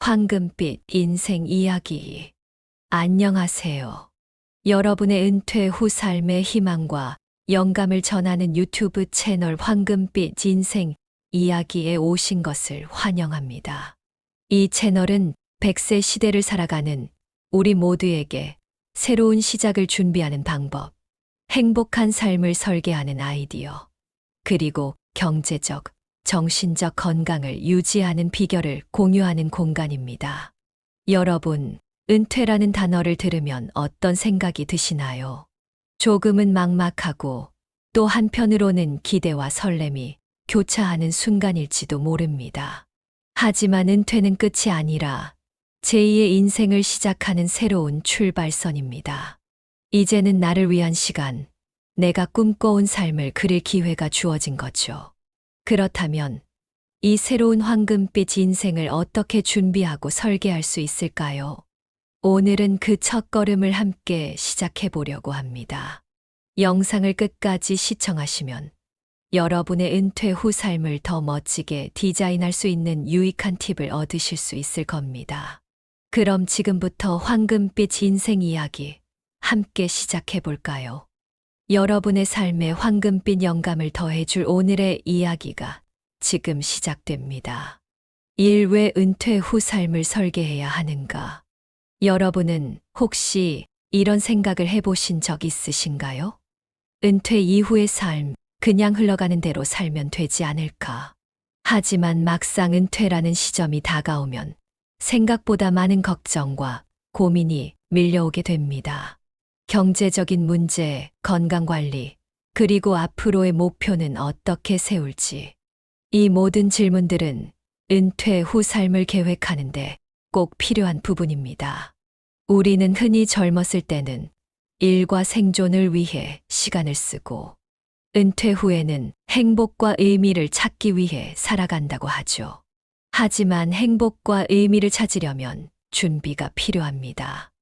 황금빛 인생 이야기. 안녕하세요. 여러분의 은퇴 후 삶의 희망과 영감을 전하는 유튜브 채널 황금빛 인생 이야기에 오신 것을 환영합니다. 이 채널은 100세 시대를 살아가는 우리 모두에게 새로운 시작을 준비하는 방법, 행복한 삶을 설계하는 아이디어, 그리고 경제적, 정신적 건강을 유지하는 비결을 공유하는 공간입니다. 여러분, 은퇴라는 단어를 들으면 어떤 생각이 드시나요? 조금은 막막하고 또 한편으로는 기대와 설렘이 교차하는 순간일지도 모릅니다. 하지만 은퇴는 끝이 아니라 제2의 인생을 시작하는 새로운 출발선입니다. 이제는 나를 위한 시간, 내가 꿈꿔온 삶을 그릴 기회가 주어진 거죠. 그렇다면 이 새로운 황금빛 인생을 어떻게 준비하고 설계할 수 있을까요? 오늘은 그 첫걸음을 함께 시작해 보려고 합니다. 영상을 끝까지 시청하시면 여러분의 은퇴 후 삶을 더 멋지게 디자인할 수 있는 유익한 팁을 얻으실 수 있을 겁니다. 그럼 지금부터 황금빛 인생 이야기 함께 시작해 볼까요? 여러분의 삶에 황금빛 영감을 더해줄 오늘의 이야기가 지금 시작됩니다. 왜 은퇴 후 삶을 설계해야 하는가? 여러분은 혹시 이런 생각을 해보신 적 있으신가요? 은퇴 이후의 삶, 그냥 흘러가는 대로 살면 되지 않을까? 하지만 막상 은퇴라는 시점이 다가오면 생각보다 많은 걱정과 고민이 밀려오게 됩니다. 경제적인 문제, 건강관리, 그리고 앞으로의 목표는 어떻게 세울지. 이 모든 질문들은 은퇴 후 삶을 계획하는데 꼭 필요한 부분입니다. 우리는 흔히 젊었을 때는 일과 생존을 위해 시간을 쓰고 은퇴 후에는 행복과 의미를 찾기 위해 살아간다고 하죠. 하지만 행복과 의미를 찾으려면 준비가 필요합니다.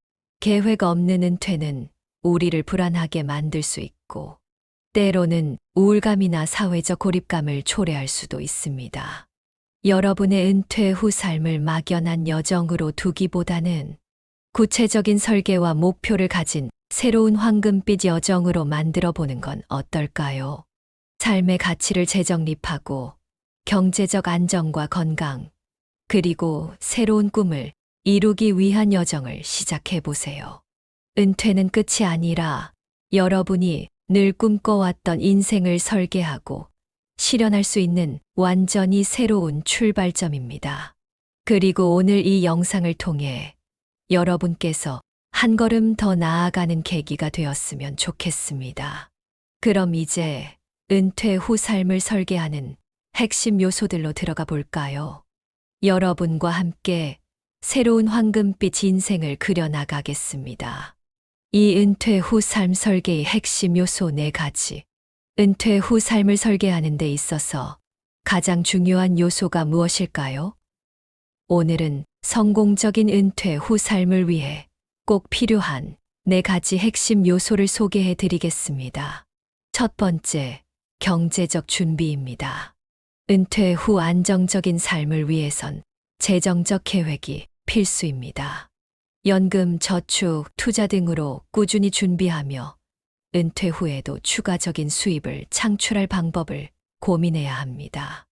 계획 없는 은퇴는 우리를 불안하게 만들 수 있고 때로는 우울감이나 사회적 고립감을 초래할 수도 있습니다. 여러분의 은퇴 후 삶을 막연한 여정으로 두기보다는 구체적인 설계와 목표를 가진 새로운 황금빛 여정으로 만들어 보는 건 어떨까요? 삶의 가치를 재정립하고 경제적 안정과 건강, 그리고 새로운 꿈을 이루기 위한 여정을 시작해 보세요. 은퇴는 끝이 아니라 여러분이 늘 꿈꿔왔던 인생을 설계하고 실현할 수 있는 완전히 새로운 출발점입니다. 그리고 오늘 이 영상을 통해 여러분께서 한 걸음 더 나아가는 계기가 되었으면 좋겠습니다. 그럼 이제 은퇴 후 삶을 설계하는 핵심 요소들로 들어가 볼까요? 여러분과 함께 새로운 황금빛 인생을 그려나가겠습니다. 이 은퇴 후 삶 설계의 핵심 요소 4가지. 은퇴 후 삶을 설계하는 데 있어서 가장 중요한 요소가 무엇일까요? 오늘은 성공적인 은퇴 후 삶을 위해 꼭 필요한 4가지 핵심 요소를 소개해 드리겠습니다. 첫 번째, 경제적 준비입니다. 은퇴 후 안정적인 삶을 위해선 재정적 계획이 필수입니다. 연금, 저축, 투자 등으로 꾸준히 준비하며 은퇴 후에도 추가적인 수입을 창출할 방법을 고민해야 합니다.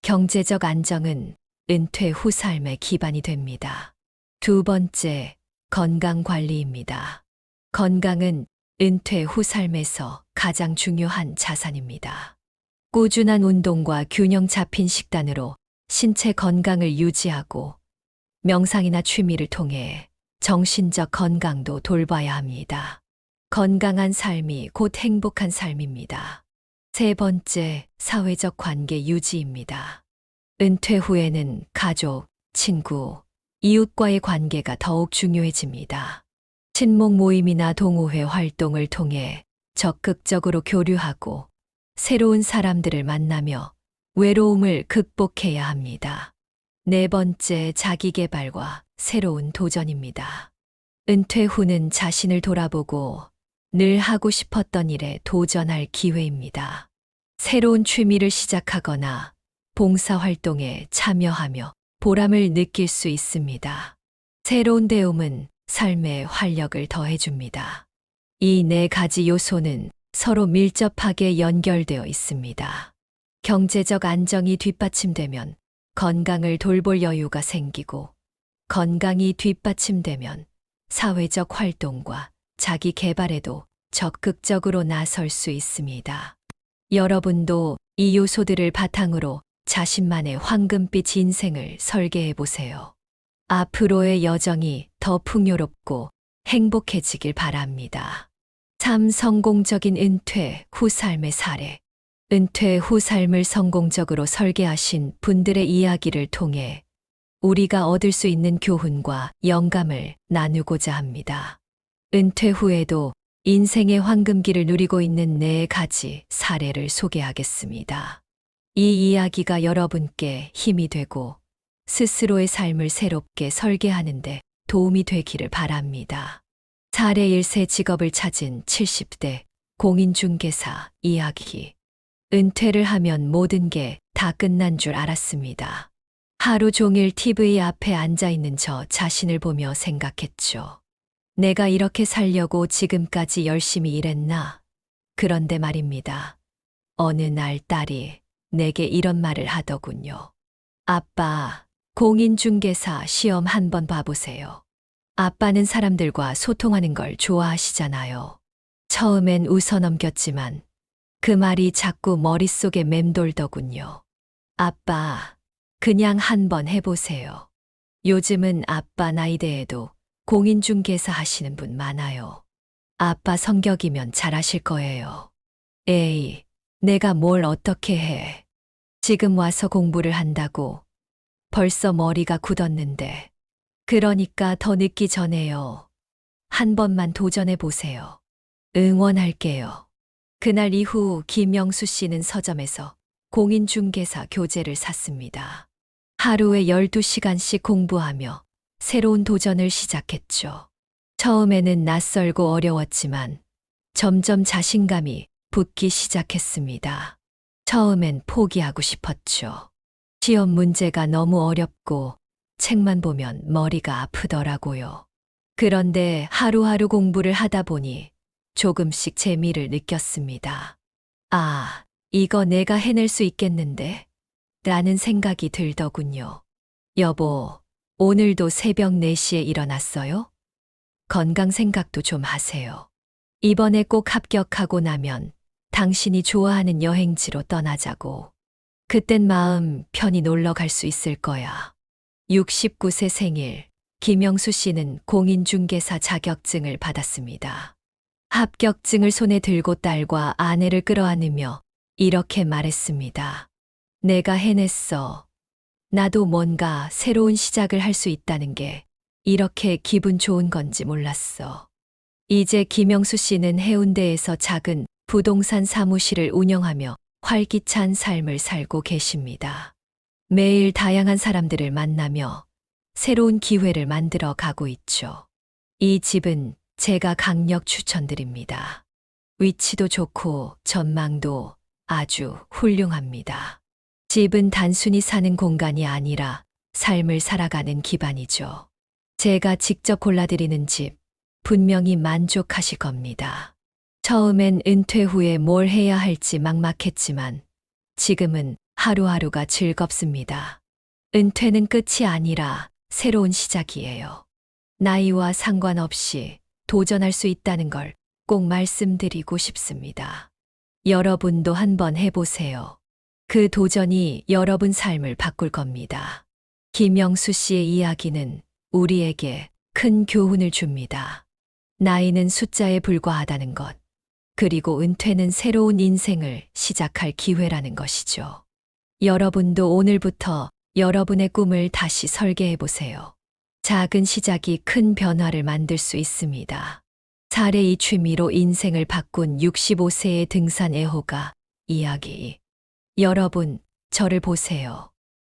경제적 안정은 은퇴 후 삶의 기반이 됩니다. 두 번째, 건강 관리입니다. 건강은 은퇴 후 삶에서 가장 중요한 자산입니다. 꾸준한 운동과 균형 잡힌 식단으로 신체 건강을 유지하고 명상이나 취미를 통해 정신적 건강도 돌봐야 합니다. 건강한 삶이 곧 행복한 삶입니다. 세 번째, 사회적 관계 유지입니다. 은퇴 후에는 가족, 친구, 이웃과의 관계가 더욱 중요해집니다. 친목 모임이나 동호회 활동을 통해 적극적으로 교류하고 새로운 사람들을 만나며 외로움을 극복해야 합니다. 네 번째, 자기계발과 새로운 도전입니다. 은퇴 후는 자신을 돌아보고 늘 하고 싶었던 일에 도전할 기회입니다. 새로운 취미를 시작하거나 봉사활동에 참여하며 보람을 느낄 수 있습니다. 새로운 배움은 삶에 활력을 더해줍니다. 이 네 가지 요소는 서로 밀접하게 연결되어 있습니다. 경제적 안정이 뒷받침되면 건강을 돌볼 여유가 생기고, 건강이 뒷받침되면 사회적 활동과 자기 개발에도 적극적으로 나설 수 있습니다. 여러분도 이 요소들을 바탕으로 자신만의 황금빛 인생을 설계해 보세요. 앞으로의 여정이 더 풍요롭고 행복해지길 바랍니다. 참 성공적인 은퇴 후 삶의 사례. 은퇴 후 삶을 성공적으로 설계하신 분들의 이야기를 통해 우리가 얻을 수 있는 교훈과 영감을 나누고자 합니다. 은퇴 후에도 인생의 황금기를 누리고 있는 네 가지 사례를 소개하겠습니다. 이 이야기가 여러분께 힘이 되고 스스로의 삶을 새롭게 설계하는데 도움이 되기를 바랍니다. 사례 1세 직업을 찾은 70대 공인중개사 이야기. 은퇴를 하면 모든 게 다 끝난 줄 알았습니다. 하루 종일 TV 앞에 앉아 있는 저 자신을 보며 생각했죠. 내가 이렇게 살려고 지금까지 열심히 일했나? 그런데 말입니다. 어느 날 딸이 내게 이런 말을 하더군요. 아빠, 공인중개사 시험 한번 봐보세요. 아빠는 사람들과 소통하는 걸 좋아하시잖아요. 처음엔 웃어 넘겼지만 그 말이 자꾸 머릿속에 맴돌더군요. 아빠, 그냥 한번 해보세요. 요즘은 아빠 나이대에도 공인중개사 하시는 분 많아요. 아빠 성격이면 잘하실 거예요. 에이, 내가 뭘 어떻게 해. 지금 와서 공부를 한다고. 벌써 머리가 굳었는데. 그러니까 더 늦기 전에요. 한 번만 도전해 보세요. 응원할게요. 그날 이후 김영수 씨는 서점에서 공인중개사 교재를 샀습니다. 하루에 12시간씩 공부하며 새로운 도전을 시작했죠. 처음에는 낯설고 어려웠지만 점점 자신감이 붙기 시작했습니다. 처음엔 포기하고 싶었죠. 시험 문제가 너무 어렵고 책만 보면 머리가 아프더라고요. 그런데 하루하루 공부를 하다 보니 조금씩 재미를 느꼈습니다. 아, 이거 내가 해낼 수 있겠는데? 라는 생각이 들더군요. 여보, 오늘도 새벽 4시에 일어났어요? 건강 생각도 좀 하세요. 이번에 꼭 합격하고 나면 당신이 좋아하는 여행지로 떠나자고. 그땐 마음 편히 놀러 갈 수 있을 거야. 69세 생일, 김영수 씨는 공인중개사 자격증을 받았습니다. 합격증을 손에 들고 딸과 아내를 끌어안으며 이렇게 말했습니다. 내가 해냈어. 나도 뭔가 새로운 시작을 할 수 있다는 게 이렇게 기분 좋은 건지 몰랐어. 이제 김영수 씨는 해운대에서 작은 부동산 사무실을 운영하며 활기찬 삶을 살고 계십니다. 매일 다양한 사람들을 만나며 새로운 기회를 만들어 가고 있죠. 이 집은 제가 강력 추천드립니다. 위치도 좋고 전망도 아주 훌륭합니다. 집은 단순히 사는 공간이 아니라 삶을 살아가는 기반이죠. 제가 직접 골라드리는 집, 분명히 만족하실 겁니다. 처음엔 은퇴 후에 뭘 해야 할지 막막했지만 지금은 하루하루가 즐겁습니다. 은퇴는 끝이 아니라 새로운 시작이에요. 나이와 상관없이 도전할 수 있다는 걸 꼭 말씀드리고 싶습니다. 여러분도 한번 해보세요. 그 도전이 여러분 삶을 바꿀 겁니다. 김영수 씨의 이야기는 우리에게 큰 교훈을 줍니다. 나이는 숫자에 불과하다는 것, 그리고 은퇴는 새로운 인생을 시작할 기회라는 것이죠. 여러분도 오늘부터 여러분의 꿈을 다시 설계해 보세요. 작은 시작이 큰 변화를 만들 수 있습니다. 사례 이 취미로 인생을 바꾼 65세의 등산 애호가 이야기. 여러분, 저를 보세요.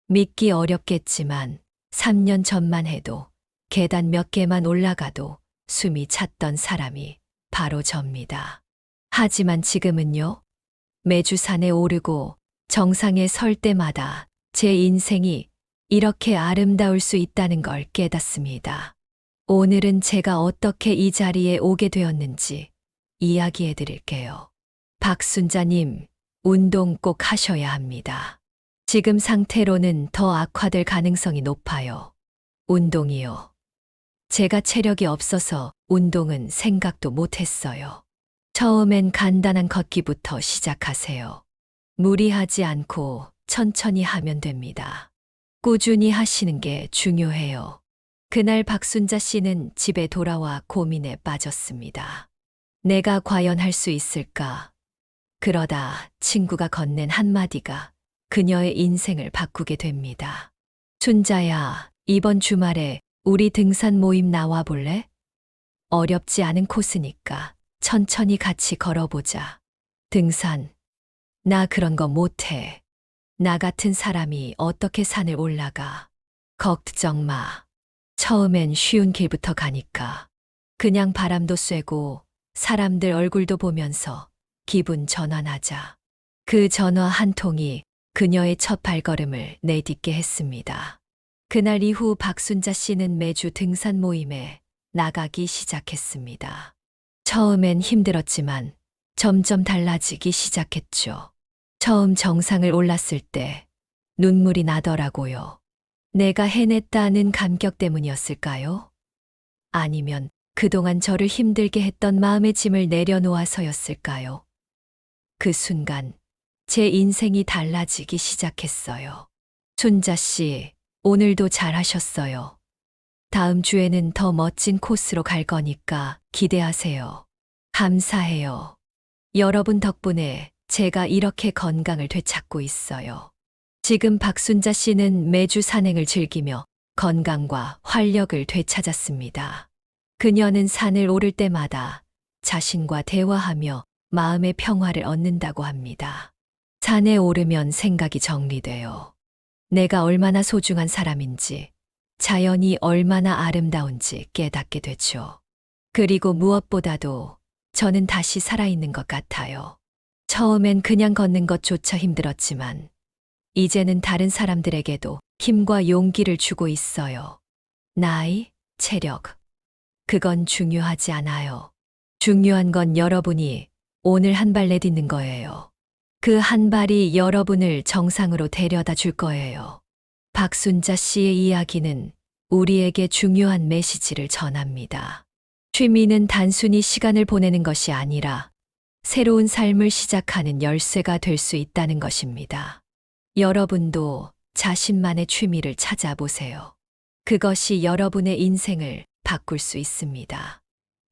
믿기 어렵겠지만 3년 전만 해도 계단 몇 개만 올라가도 숨이 찼던 사람이 바로 접니다. 하지만 지금은요, 매주 산에 오르고 정상에 설 때마다 제 인생이 이렇게 아름다울 수 있다는 걸 깨닫습니다. 오늘은 제가 어떻게 이 자리에 오게 되었는지 이야기해 드릴게요. 박순자님, 운동 꼭 하셔야 합니다. 지금 상태로는 더 악화될 가능성이 높아요. 운동이요. 제가 체력이 없어서 운동은 생각도 못 했어요. 처음엔 간단한 걷기부터 시작하세요. 무리하지 않고 천천히 하면 됩니다. 꾸준히 하시는 게 중요해요. 그날 박순자 씨는 집에 돌아와 고민에 빠졌습니다. 내가 과연 할 수 있을까? 그러다 친구가 건넨 한마디가 그녀의 인생을 바꾸게 됩니다. 순자야, 이번 주말에 우리 등산 모임 나와 볼래? 어렵지 않은 코스니까 천천히 같이 걸어보자. 등산. 나 그런 거 못해. 나 같은 사람이 어떻게 산을 올라가. 걱정 마. 처음엔 쉬운 길부터 가니까. 그냥 바람도 쐬고 사람들 얼굴도 보면서 기분 전환하자. 그 전화 한 통이 그녀의 첫 발걸음을 내딛게 했습니다. 그날 이후 박순자 씨는 매주 등산 모임에 나가기 시작했습니다. 처음엔 힘들었지만 점점 달라지기 시작했죠. 처음 정상을 올랐을 때 눈물이 나더라고요. 내가 해냈다는 감격 때문이었을까요? 아니면 그동안 저를 힘들게 했던 마음의 짐을 내려놓아서였을까요? 그 순간 제 인생이 달라지기 시작했어요. 순자 씨, 오늘도 잘하셨어요. 다음 주에는 더 멋진 코스로 갈 거니까 기대하세요. 감사해요. 여러분 덕분에 제가 이렇게 건강을 되찾고 있어요. 지금 박순자 씨는 매주 산행을 즐기며 건강과 활력을 되찾았습니다. 그녀는 산을 오를 때마다 자신과 대화하며 마음의 평화를 얻는다고 합니다. 산에 오르면 생각이 정리돼요. 내가 얼마나 소중한 사람인지, 자연이 얼마나 아름다운지 깨닫게 되죠. 그리고 무엇보다도 저는 다시 살아있는 것 같아요. 처음엔 그냥 걷는 것조차 힘들었지만, 이제는 다른 사람들에게도 힘과 용기를 주고 있어요. 나이, 체력. 그건 중요하지 않아요. 중요한 건 여러분이 오늘 한 발 내딛는 거예요. 그 한 발이 여러분을 정상으로 데려다 줄 거예요. 박순자 씨의 이야기는 우리에게 중요한 메시지를 전합니다. 취미는 단순히 시간을 보내는 것이 아니라 새로운 삶을 시작하는 열쇠가 될 수 있다는 것입니다. 여러분도 자신만의 취미를 찾아보세요. 그것이 여러분의 인생을 바꿀 수 있습니다.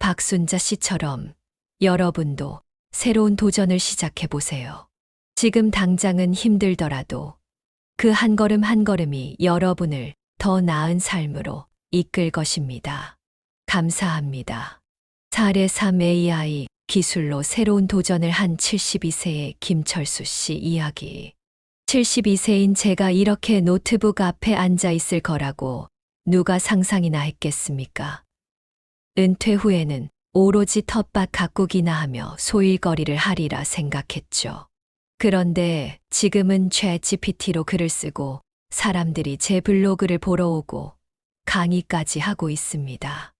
박순자 씨처럼 여러분도 새로운 도전을 시작해 보세요. 지금 당장은 힘들더라도 그 한 걸음 한 걸음이 여러분을 더 나은 삶으로 이끌 것입니다. 감사합니다. 4-3 AI 기술로 새로운 도전을 한 72세의 김철수 씨 이야기. 72세인 제가 이렇게 노트북 앞에 앉아 있을 거라고 누가 상상이나 했겠습니까? 은퇴 후에는 오로지 텃밭 가꾸기나 하며 소일거리를 하리라 생각했죠. 그런데 지금은 챗GPT로 글을 쓰고 사람들이 제 블로그를 보러 오고 강의까지 하고 있습니다.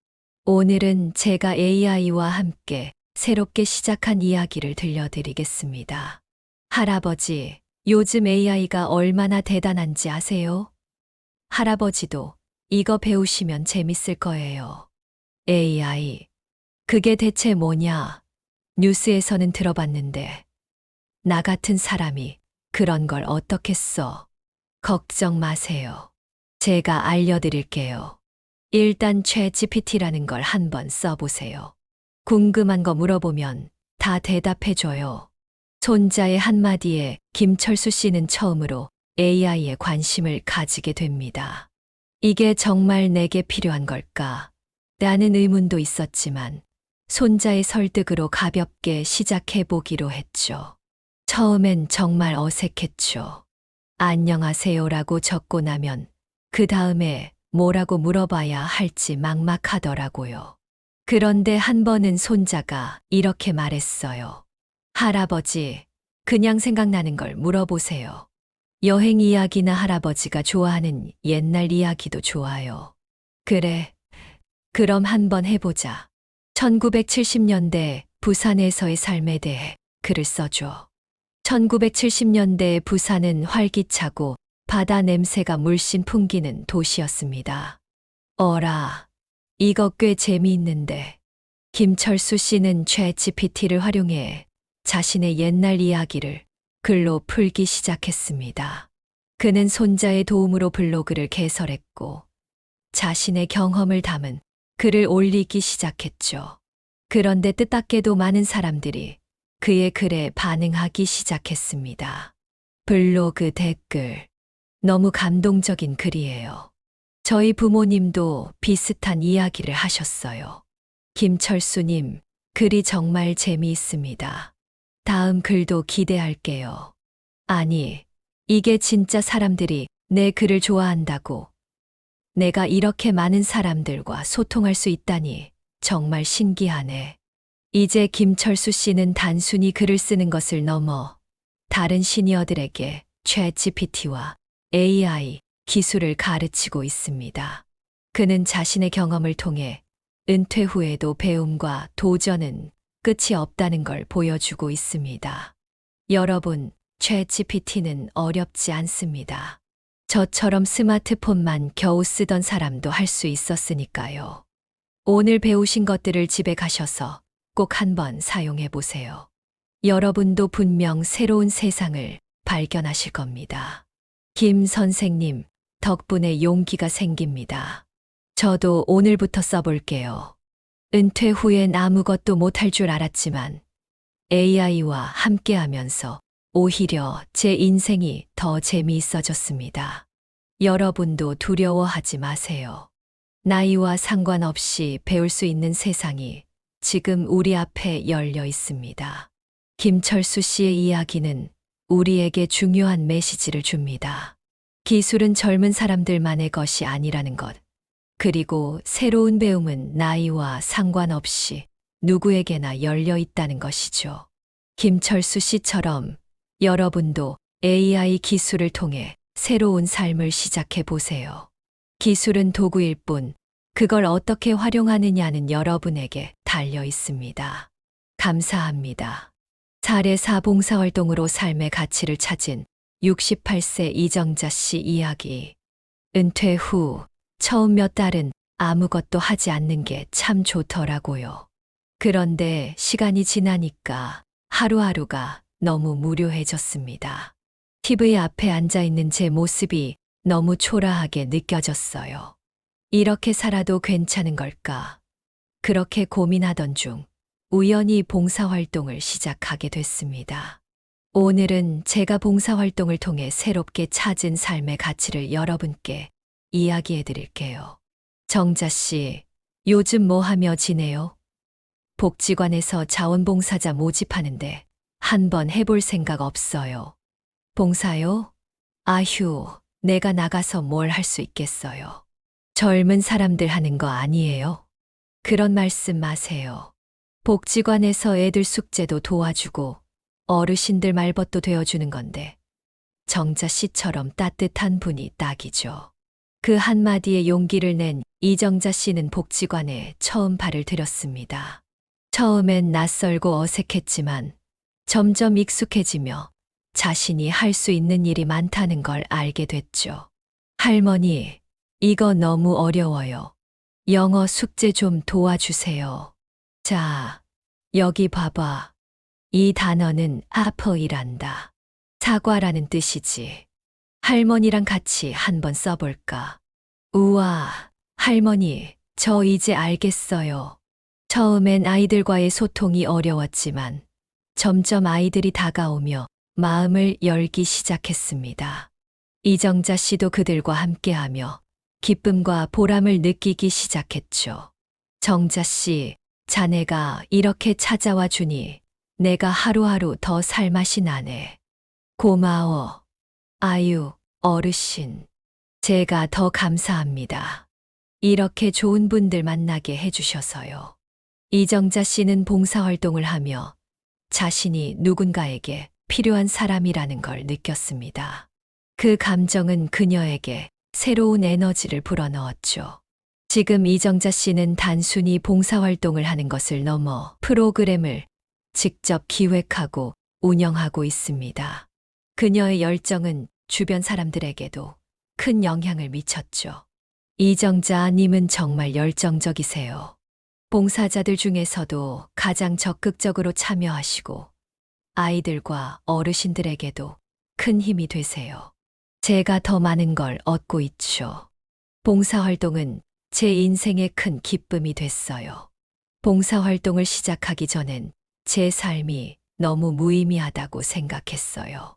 오늘은 제가 AI와 함께 새롭게 시작한 이야기를 들려드리겠습니다. 할아버지, 요즘 AI가 얼마나 대단한지 아세요? 할아버지도 이거 배우시면 재밌을 거예요. AI. 그게 대체 뭐냐? 뉴스에서는 들어봤는데 나 같은 사람이 그런 걸 어떻게 써? 걱정 마세요. 제가 알려드릴게요. 일단 챗GPT라는 걸 한번 써보세요. 궁금한 거 물어보면 다 대답해줘요. 손자의 한마디에 김철수 씨는 처음으로 AI에 관심을 가지게 됩니다. 이게 정말 내게 필요한 걸까? 라는 의문도 있었지만 손자의 설득으로 가볍게 시작해보기로 했죠. 처음엔 정말 어색했죠. 안녕하세요라고 적고 나면 그 다음에 뭐라고 물어봐야 할지 막막하더라고요. 그런데 한 번은 손자가 이렇게 말했어요. 할아버지, 그냥 생각나는 걸 물어보세요. 여행 이야기나 할아버지가 좋아하는 옛날 이야기도 좋아요. 그래, 그럼 한번 해보자. 1970년대 부산에서의 삶에 대해 글을 써줘. 1970년대 부산은 활기차고 바다 냄새가 물씬 풍기는 도시였습니다. 어라, 이거 꽤 재미있는데. 김철수 씨는 챗GPT를 활용해 자신의 옛날 이야기를 글로 풀기 시작했습니다. 그는 손자의 도움으로 블로그를 개설했고 자신의 경험을 담은 글을 올리기 시작했죠. 그런데 뜻밖에도 많은 사람들이 그의 글에 반응하기 시작했습니다. 블로그 댓글. 너무 감동적인 글이에요. 저희 부모님도 비슷한 이야기를 하셨어요. 김철수님, 글이 정말 재미있습니다. 다음 글도 기대할게요. 아니, 이게 진짜 사람들이 내 글을 좋아한다고. 내가 이렇게 많은 사람들과 소통할 수 있다니 정말 신기하네. 이제 김철수 씨는 단순히 글을 쓰는 것을 넘어 다른 시니어들에게 챗GPT와 AI 기술을 가르치고 있습니다. 그는 자신의 경험을 통해 은퇴 후에도 배움과 도전은 끝이 없다는 걸 보여주고 있습니다. 여러분, 챗GPT는 어렵지 않습니다. 저처럼 스마트폰만 겨우 쓰던 사람도 할 수 있었으니까요. 오늘 배우신 것들을 집에 가셔서 꼭 한번 사용해 보세요. 여러분도 분명 새로운 세상을 발견하실 겁니다. 김 선생님, 덕분에 용기가 생깁니다. 저도 오늘부터 써볼게요. 은퇴 후엔 아무것도 못할 줄 알았지만 AI와 함께하면서 오히려 제 인생이 더 재미있어졌습니다. 여러분도 두려워하지 마세요. 나이와 상관없이 배울 수 있는 세상이 지금 우리 앞에 열려 있습니다. 김철수 씨의 이야기는 우리에게 중요한 메시지를 줍니다. 기술은 젊은 사람들만의 것이 아니라는 것. 그리고 새로운 배움은 나이와 상관없이 누구에게나 열려 있다는 것이죠. 김철수 씨처럼 여러분도 AI 기술을 통해 새로운 삶을 시작해 보세요. 기술은 도구일 뿐 그걸 어떻게 활용하느냐는 여러분에게 달려 있습니다. 감사합니다. 사례사 봉사활동으로 삶의 가치를 찾은 68세 이정자 씨 이야기. 은퇴 후 처음 몇 달은 아무것도 하지 않는 게 참 좋더라고요. 그런데 시간이 지나니까 하루하루가 너무 무료해졌습니다. TV 앞에 앉아 있는 제 모습이 너무 초라하게 느껴졌어요. 이렇게 살아도 괜찮은 걸까? 그렇게 고민하던 중 우연히 봉사활동을 시작하게 됐습니다. 오늘은 제가 봉사활동을 통해 새롭게 찾은 삶의 가치를 여러분께 이야기해 드릴게요. 정자 씨, 요즘 뭐 하며 지내요? 복지관에서 자원봉사자 모집하는데 한번 해볼 생각 없어요. 봉사요? 아휴, 내가 나가서 뭘 할 수 있겠어요. 젊은 사람들 하는 거 아니에요? 그런 말씀 마세요. 복지관에서 애들 숙제도 도와주고 어르신들 말벗도 되어주는 건데 정자 씨처럼 따뜻한 분이 딱이죠. 그 한마디에 용기를 낸 이정자 씨는 복지관에 처음 발을 들였습니다. 처음엔 낯설고 어색했지만 점점 익숙해지며 자신이 할 수 있는 일이 많다는 걸 알게 됐죠. 할머니, 이거 너무 어려워요. 영어 숙제 좀 도와주세요. 자, 여기 봐봐. 이 단어는 apple 이란다. 사과라는 뜻이지. 할머니랑 같이 한번 써볼까? 우와, 할머니, 저 이제 알겠어요. 처음엔 아이들과의 소통이 어려웠지만 점점 아이들이 다가오며 마음을 열기 시작했습니다. 이정자 씨도 그들과 함께하며 기쁨과 보람을 느끼기 시작했죠. 정자 씨, 자네가 이렇게 찾아와 주니 내가 하루하루 더 살맛이 나네. 고마워. 아유, 어르신. 제가 더 감사합니다. 이렇게 좋은 분들 만나게 해주셔서요. 이정자 씨는 봉사활동을 하며 자신이 누군가에게 필요한 사람이라는 걸 느꼈습니다. 그 감정은 그녀에게 새로운 에너지를 불어넣었죠. 지금 이정자 씨는 단순히 봉사활동을 하는 것을 넘어 프로그램을 직접 기획하고 운영하고 있습니다. 그녀의 열정은 주변 사람들에게도 큰 영향을 미쳤죠. 이정자 님은 정말 열정적이세요. 봉사자들 중에서도 가장 적극적으로 참여하시고 아이들과 어르신들에게도 큰 힘이 되세요. 제가 더 많은 걸 얻고 있죠. 봉사활동은 제 인생의 큰 기쁨이 됐어요. 봉사활동을 시작하기 전엔 제 삶이 너무 무의미하다고 생각했어요.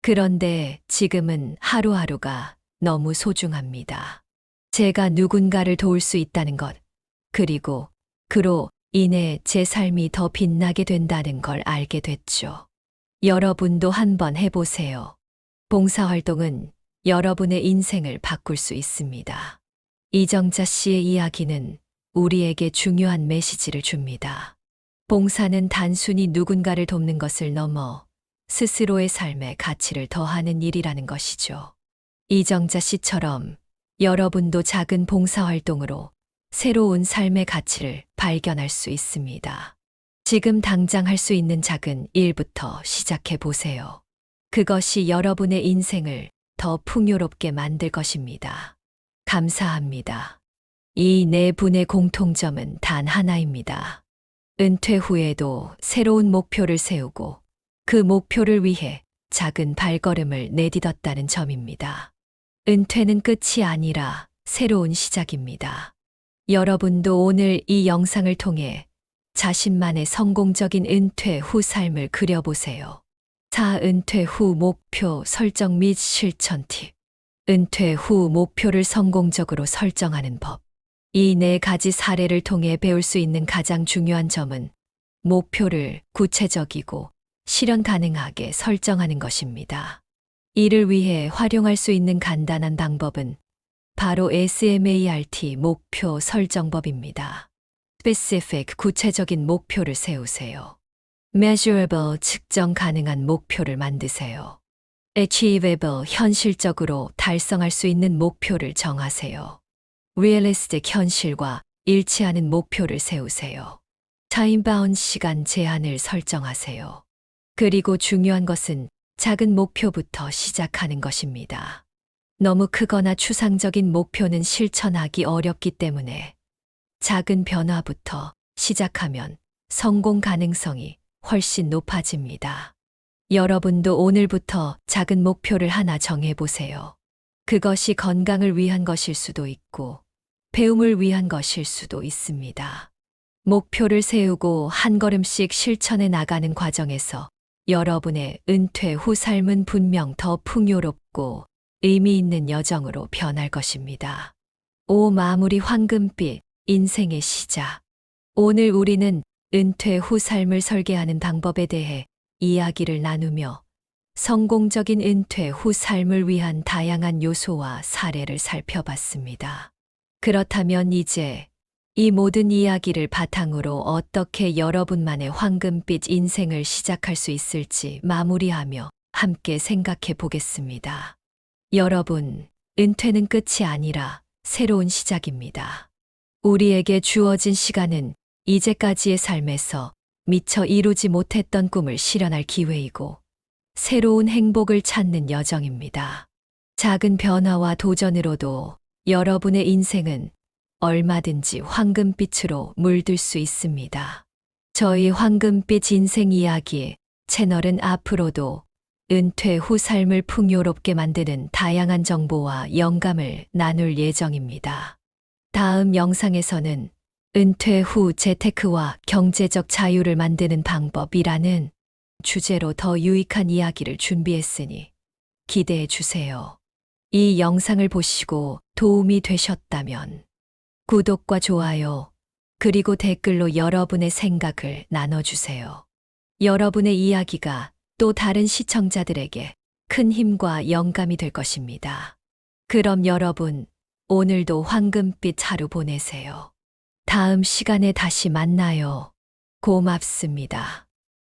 그런데 지금은 하루하루가 너무 소중합니다. 제가 누군가를 도울 수 있다는 것, 그리고 그로 인해 제 삶이 더 빛나게 된다는 걸 알게 됐죠. 여러분도 한번 해보세요. 봉사활동은 여러분의 인생을 바꿀 수 있습니다. 이정자 씨의 이야기는 우리에게 중요한 메시지를 줍니다. 봉사는 단순히 누군가를 돕는 것을 넘어 스스로의 삶에 가치를 더하는 일이라는 것이죠. 이정자 씨처럼 여러분도 작은 봉사활동으로 새로운 삶의 가치를 발견할 수 있습니다. 지금 당장 할 수 있는 작은 일부터 시작해 보세요. 그것이 여러분의 인생을 더 풍요롭게 만들 것입니다. 감사합니다. 이 네 분의 공통점은 단 하나입니다. 은퇴 후에도 새로운 목표를 세우고 그 목표를 위해 작은 발걸음을 내딛었다는 점입니다. 은퇴는 끝이 아니라 새로운 시작입니다. 여러분도 오늘 이 영상을 통해 자신만의 성공적인 은퇴 후 삶을 그려보세요. 4. 은퇴 후 목표 설정 및 실천 팁. 은퇴 후 목표를 성공적으로 설정하는 법. 이 네 가지 사례를 통해 배울 수 있는 가장 중요한 점은 목표를 구체적이고 실현 가능하게 설정하는 것입니다. 이를 위해 활용할 수 있는 간단한 방법은 바로 SMART 목표 설정법입니다. Specific 구체적인 목표를 세우세요. Measurable 측정 가능한 목표를 만드세요. Achievable 현실적으로 달성할 수 있는 목표를 정하세요. Realistic 현실과 일치하는 목표를 세우세요. Time bound 시간 제한을 설정하세요. 그리고 중요한 것은 작은 목표부터 시작하는 것입니다. 너무 크거나 추상적인 목표는 실천하기 어렵기 때문에 작은 변화부터 시작하면 성공 가능성이 훨씬 높아집니다. 여러분도 오늘부터 작은 목표를 하나 정해보세요. 그것이 건강을 위한 것일 수도 있고 배움을 위한 것일 수도 있습니다. 목표를 세우고 한 걸음씩 실천해 나가는 과정에서 여러분의 은퇴 후 삶은 분명 더 풍요롭고 의미 있는 여정으로 변할 것입니다. 5. 마무리 황금빛 인생의 시작. 오늘 우리는 은퇴 후 삶을 설계하는 방법에 대해 이야기를 나누며 성공적인 은퇴 후 삶을 위한 다양한 요소와 사례를 살펴봤습니다. 그렇다면 이제 이 모든 이야기를 바탕으로 어떻게 여러분만의 황금빛 인생을 시작할 수 있을지 마무리하며 함께 생각해 보겠습니다. 여러분, 은퇴는 끝이 아니라 새로운 시작입니다. 우리에게 주어진 시간은 이제까지의 삶에서 미처 이루지 못했던 꿈을 실현할 기회이고 새로운 행복을 찾는 여정입니다. 작은 변화와 도전으로도 여러분의 인생은 얼마든지 황금빛으로 물들 수 있습니다. 저희 황금빛 인생 이야기 채널은 앞으로도 은퇴 후 삶을 풍요롭게 만드는 다양한 정보와 영감을 나눌 예정입니다. 다음 영상에서는 은퇴 후 재테크와 경제적 자유를 만드는 방법이라는 주제로 더 유익한 이야기를 준비했으니 기대해 주세요. 이 영상을 보시고 도움이 되셨다면 구독과 좋아요, 그리고 댓글로 여러분의 생각을 나눠주세요. 여러분의 이야기가 또 다른 시청자들에게 큰 힘과 영감이 될 것입니다. 그럼 여러분, 오늘도 황금빛 하루 보내세요. 다음 시간에 다시 만나요. 고맙습니다.